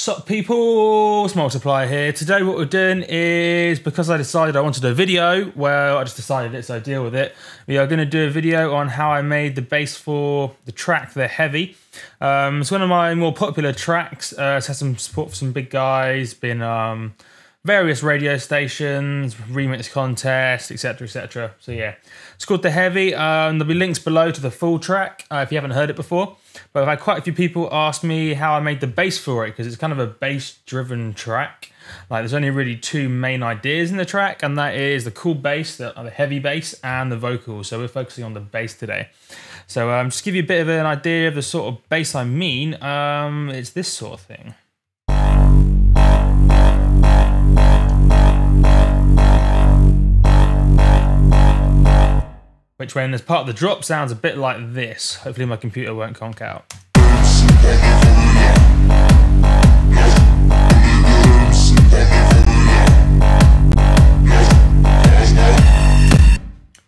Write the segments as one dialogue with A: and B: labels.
A: What's up, people? It's Multiplier here. Today what we're doing is, because I decided I wanted a video, well, I just decided it, so I deal with it. We are going to do a video on how I made the bass for the track, The Heavy. It's one of my more popular tracks. It's had some support for some big guys, been various radio stations, remix contests, etc, etc. So yeah, it's called The Heavy. There'll be links below to the full track if you haven't heard it before. But I've had quite a few people ask me how I made the bass for it, because it's kind of a bass-driven track. Like, there's only really two main ideas in the track, and that is the cool bass, the heavy bass, and the vocals. So we're focusing on the bass today. So just to give you a bit of an idea of the sort of bass I mean, it's this sort of thing. Which, when there's part of the drop, sounds a bit like this. Hopefully my computer won't conk out.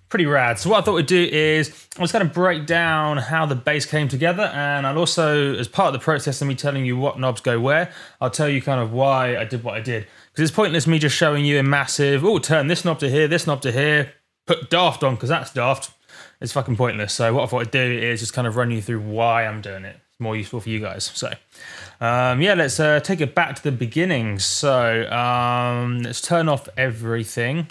A: Pretty rad. So what I thought we'd do is, I was going to break down how the bass came together, and I'll also, as part of the process of me telling you what knobs go where, I'll tell you kind of why I did what I did. Because it's pointless me just showing you a massive, oh, turn this knob to here, this knob to here, put daft on because that's daft. It's fucking pointless. So what I thought I'd do is just kind of run you through why I'm doing it. It's more useful for you guys. So yeah, let's take it back to the beginning. So let's turn off everything,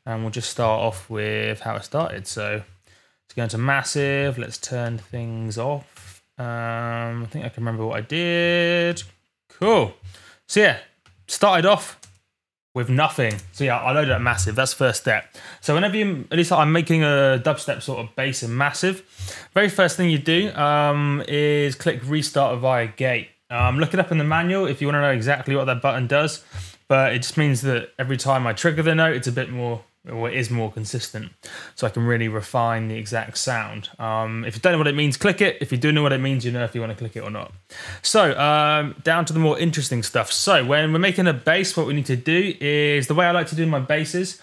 A: and we'll just start off with how it started. So let's go into massive. Let's turn things off. I think I can remember what I did. Cool. So yeah, started off with nothing. So yeah, I loaded up massive. That's the first step. So whenever you, at least I'm making a dubstep sort of bass in massive, very first thing you do is click restart via gate. Look it up in the manual if you want to know exactly what that button does, but it just means that every time I trigger the note, it's a bit more, or it is more consistent, so I can really refine the exact sound. If you don't know what it means, click it. If you do know what it means, you know if you want to click it or not. So down to the more interesting stuff. So when we're making a bass, what we need to do is, the way I like to do my basses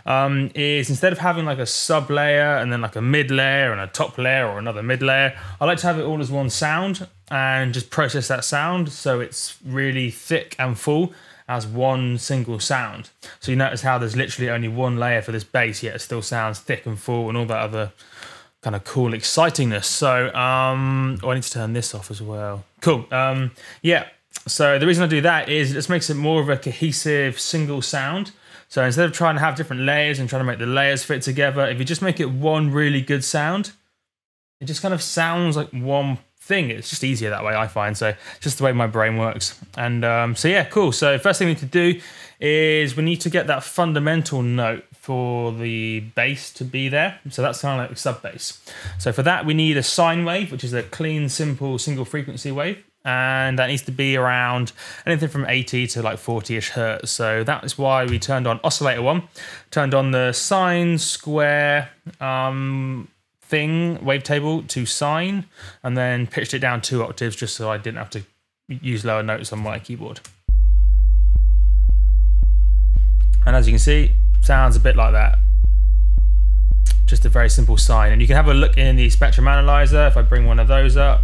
A: is, instead of having like a sub layer and then like a mid layer and a top layer or another mid layer, I like to have it all as one sound and just process that sound so it's really thick and full as one single sound. So you notice how there's literally only one layer for this bass, yet it still sounds thick and full and all that other kind of cool excitingness. So oh, I need to turn this off as well. Cool. Yeah, so the reason I do that is it just makes it more of a cohesive single sound. So instead of trying to have different layers and trying to make the layers fit together, if you just make it one really good sound, it just kind of sounds like one thing. It's just easier that way, I find. So just the way my brain works. And so yeah, cool. So first thing we need to do is we need to get that fundamental note for the bass to be there. So that's kind of like sub bass. So for that we need a sine wave, which is a clean, simple, single frequency wave. And that needs to be around anything from 80 to like 40-ish hertz. So that is why we turned on oscillator 1, turned on the sine, square, thing, wavetable to sine, and then pitched it down 2 octaves just so I didn't have to use lower notes on my keyboard. And as you can see, sounds a bit like that. Just a very simple sine. And you can have a look in the spectrum analyzer. If I bring one of those up,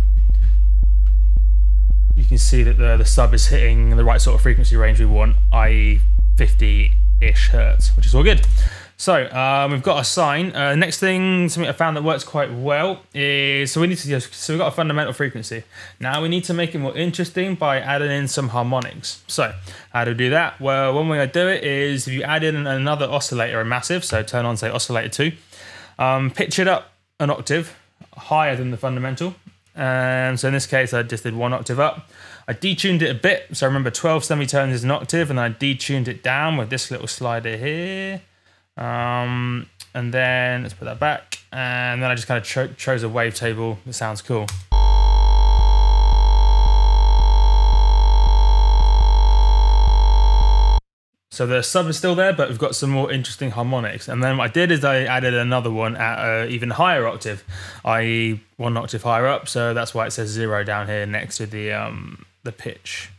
A: you can see that the sub is hitting the right sort of frequency range we want, i.e. 50-ish hertz, which is all good. So we've got a sine. Next thing, something I found that works quite well is, so we've got a fundamental frequency. Now we need to make it more interesting by adding in some harmonics. So how do we do that? Well, one way I do it is if you add in another oscillator in massive, so turn on, say, oscillator 2, pitch it up an octave higher than the fundamental. And so in this case, I just did 1 octave up. I detuned it a bit. So remember, 12 semitones is an octave, and I detuned it down with this little slider here. And then let's put that back. And then I just kind of chose a wavetable that sounds cool. So the sub is still there, but we've got some more interesting harmonics. And then what I did is I added another one at an even higher octave, i.e. 1 octave higher up. So that's why it says 0 down here next to the pitch.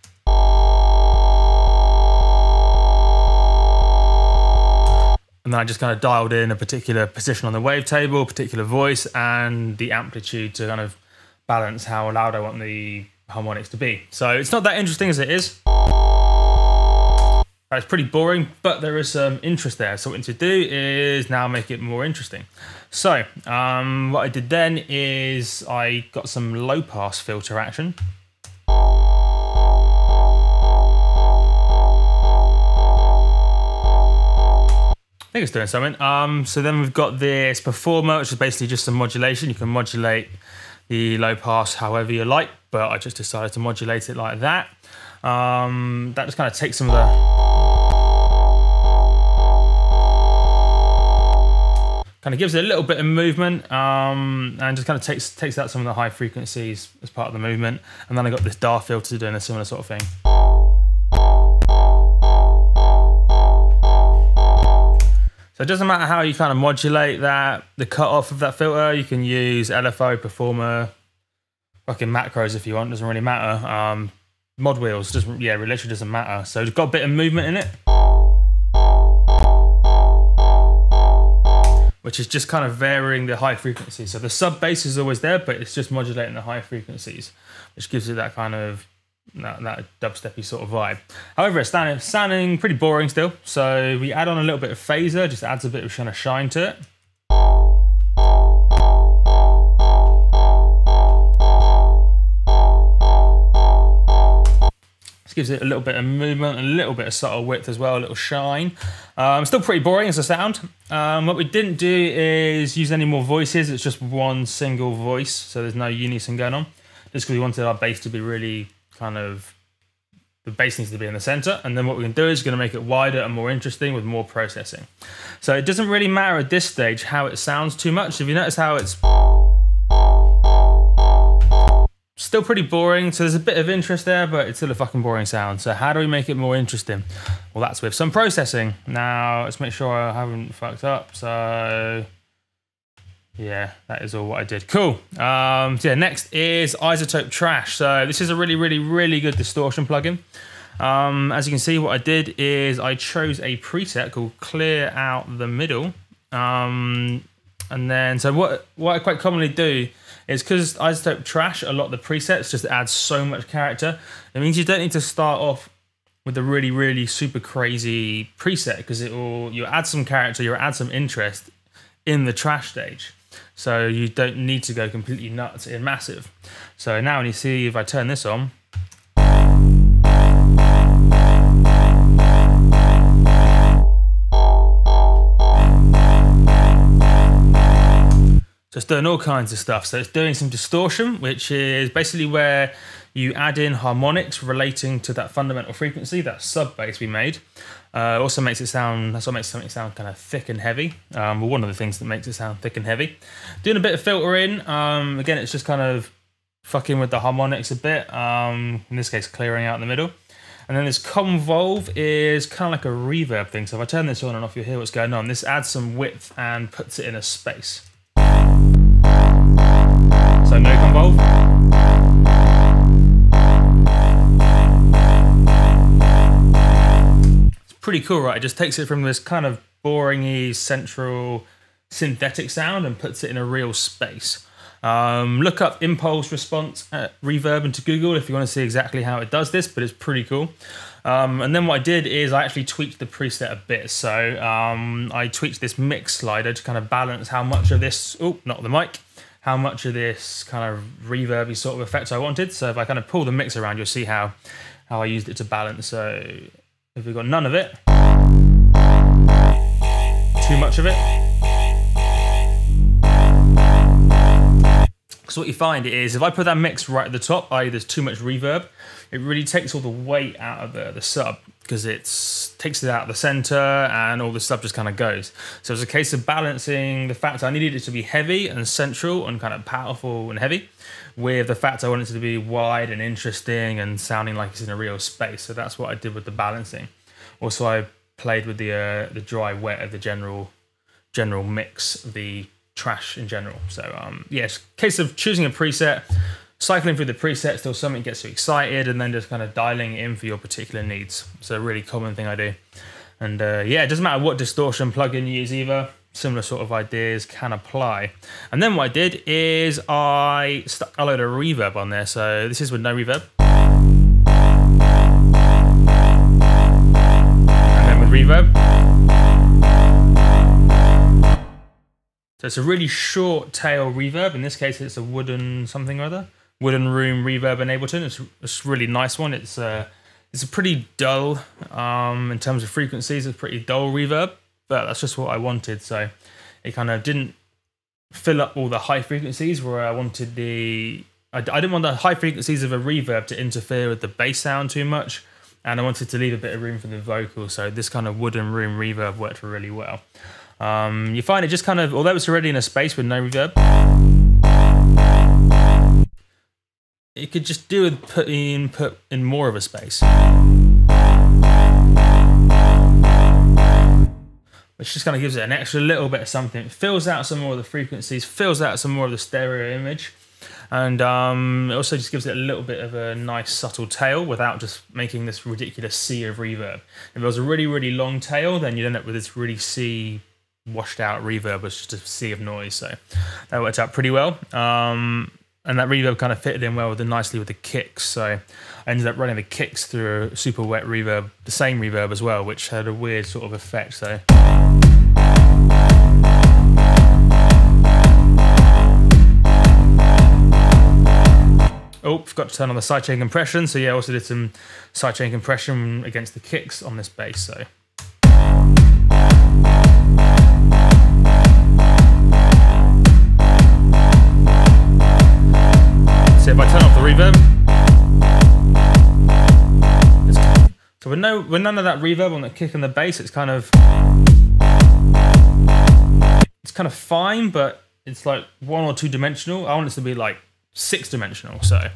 A: And then I just kind of dialed in a particular position on the wavetable, particular voice, and the amplitude to kind of balance how loud I want the harmonics to be. So it's not that interesting as it is. It's pretty boring, but there is some interest there. So what we need to do is now make it more interesting. So what I did then is I got some low pass filter action. I think it's doing something. So then we've got this performer, which is basically just some modulation. You can modulate the low pass however you like, but I just decided to modulate it like that. That just kind of takes some of the... kind of gives it a little bit of movement and just kind of takes out some of the high frequencies as part of the movement. And then I got this DAR filter doing a similar sort of thing. So it doesn't matter how you kind of modulate that, the cutoff of that filter. You can use LFO, performer, fucking macros if you want, doesn't really matter. Mod wheels, doesn't, yeah, it literally doesn't matter. So it's got a bit of movement in it, which is just kind of varying the high frequencies. So the sub bass is always there, but it's just modulating the high frequencies, which gives it that kind of that dubsteppy sort of vibe. However, it's sounding pretty boring still. So we add on a little bit of phaser, just adds a bit of kind of shine to it. This gives it a little bit of movement, a little bit of subtle width as well, a little shine. Still pretty boring as a sound. What we didn't do is use any more voices. It's just one single voice, so there's no unison going on. Just because we wanted our bass to be really kind of, the bass needs to be in the center, and then what we can do is going to make it wider and more interesting with more processing. So it doesn't really matter at this stage how it sounds too much. If you notice how it's still pretty boring, so there's a bit of interest there, but it's still a fucking boring sound. So how do we make it more interesting? Well, that's with some processing. Now let's make sure I haven't fucked up. So yeah, that is all what I did. Cool. So yeah, next is Isotope Trash. So this is a really good distortion plugin. As you can see, what I did is I chose a preset called Clear Out the Middle. And then, so what I quite commonly do is, because Isotope Trash, a lot of the presets just add so much character. It means you don't need to start off with a really super crazy preset, because you add some character, you add some interest in the trash stage. So you don't need to go completely nuts in massive. So now when you see, if I turn this on, so it's doing all kinds of stuff. So it's doing some distortion, which is basically where you add in harmonics relating to that fundamental frequency, that sub bass we made. Also makes it sound, that's what makes something sound kind of thick and heavy. Well, one of the things that makes it sound thick and heavy. Doing a bit of filtering. Again, it's just kind of fucking with the harmonics a bit. In this case, clearing out the middle. And then this convolve is kind of like a reverb thing. So if I turn this on and off, you'll hear what's going on. This adds some width and puts it in a space. So no convolve. Pretty cool, right? It just takes it from this kind of boring-y central synthetic sound and puts it in a real space. Look up impulse response reverb into Google if you want to see exactly how it does this, but it's pretty cool. And then what I did is I actually tweaked the preset a bit. So I tweaked this mix slider to kind of balance how much of this, oh, not the mic, how much of this kind of reverby sort of effect I wanted. So if I kind of pull the mix around, you'll see how I used it to balance. So if we've got none of it, too much of it. So what you find is, if I put that mix right at the top, i.e. there's too much reverb, it really takes all the weight out of the sub, because it takes it out of the center and all the stuff just kind of goes. So it's a case of balancing the fact I needed it to be heavy and central and kind of powerful and heavy, with the fact I wanted it to be wide and interesting and sounding like it's in a real space. So that's what I did with the balancing. Also, I played with the dry wet of the general mix, the trash in general. So yeah, it's a case of choosing a preset, cycling through the presets till something gets you excited, and then just kind of dialing it in for your particular needs. It's a really common thing I do. And yeah, it doesn't matter what distortion plugin you use either. similar sort of ideas can apply. And then what I did is I stuck a load of reverb on there. So this is with no reverb. And then with reverb. So it's a really short tail reverb. In this case, it's a wooden something or other. Wooden Room Reverb in Ableton. It's a really nice one. It's a pretty dull, in terms of frequencies, it's a pretty dull reverb, but that's just what I wanted. So it kind of didn't fill up all the high frequencies where I wanted I didn't want the high frequencies of a reverb to interfere with the bass sound too much. And I wanted to leave a bit of room for the vocal. So this kind of Wooden Room Reverb worked really well. You find it just kind of, although it's already in a space with no reverb, it could just do with put in more of a space. Which just kind of gives it an extra little bit of something. It fills out some more of the frequencies, fills out some more of the stereo image. And it also just gives it a little bit of a nice subtle tail without just making this ridiculous sea of reverb. If it was a really, really long tail, then you'd end up with this really washed out reverb. It's just a sea of noise. So that worked out pretty well. And that reverb kind of fitted in well nicely with the kicks. So I ended up running the kicks through a super wet reverb, the same reverb as well, which had a weird sort of effect. So oh, forgot to turn on the sidechain compression. So yeah, I also did some sidechain compression against the kicks on this bass. So if I turn off the reverb, so with none of that reverb on the kick and the bass, it's kind of fine, but it's like 1 or 2 dimensional. I want it to be like 6 dimensional. So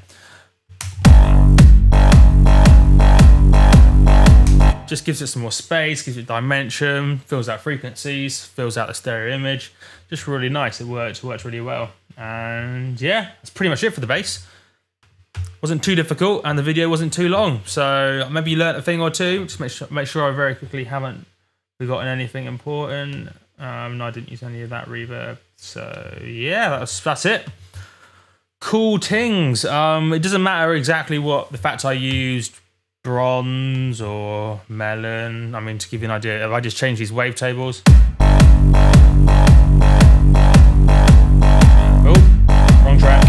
A: just gives it some more space, gives it dimension, fills out frequencies, fills out the stereo image. Just really nice. It worked really well. And yeah, that's pretty much it for the bass. Wasn't too difficult, and the video wasn't too long. So maybe you learnt a thing or two. Just make sure I very quickly haven't forgotten anything important. No, I didn't use any of that reverb. So yeah, that's it. Cool things. It doesn't matter exactly what the fact I used bronze or melon. I mean, to give you an idea, if I just change these wavetables. Oh, wrong track.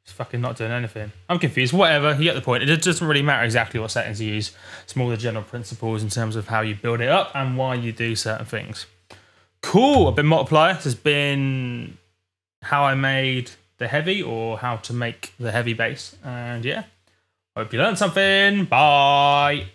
A: It's fucking not doing anything. I'm confused. Whatever, you get the point. It doesn't really matter exactly what settings you use. It's more the general principles in terms of how you build it up and why you do certain things. Cool. I've been Multiplier. This has been how I made the heavy, or how to make the heavy bass. And yeah, hope you learned something. Bye.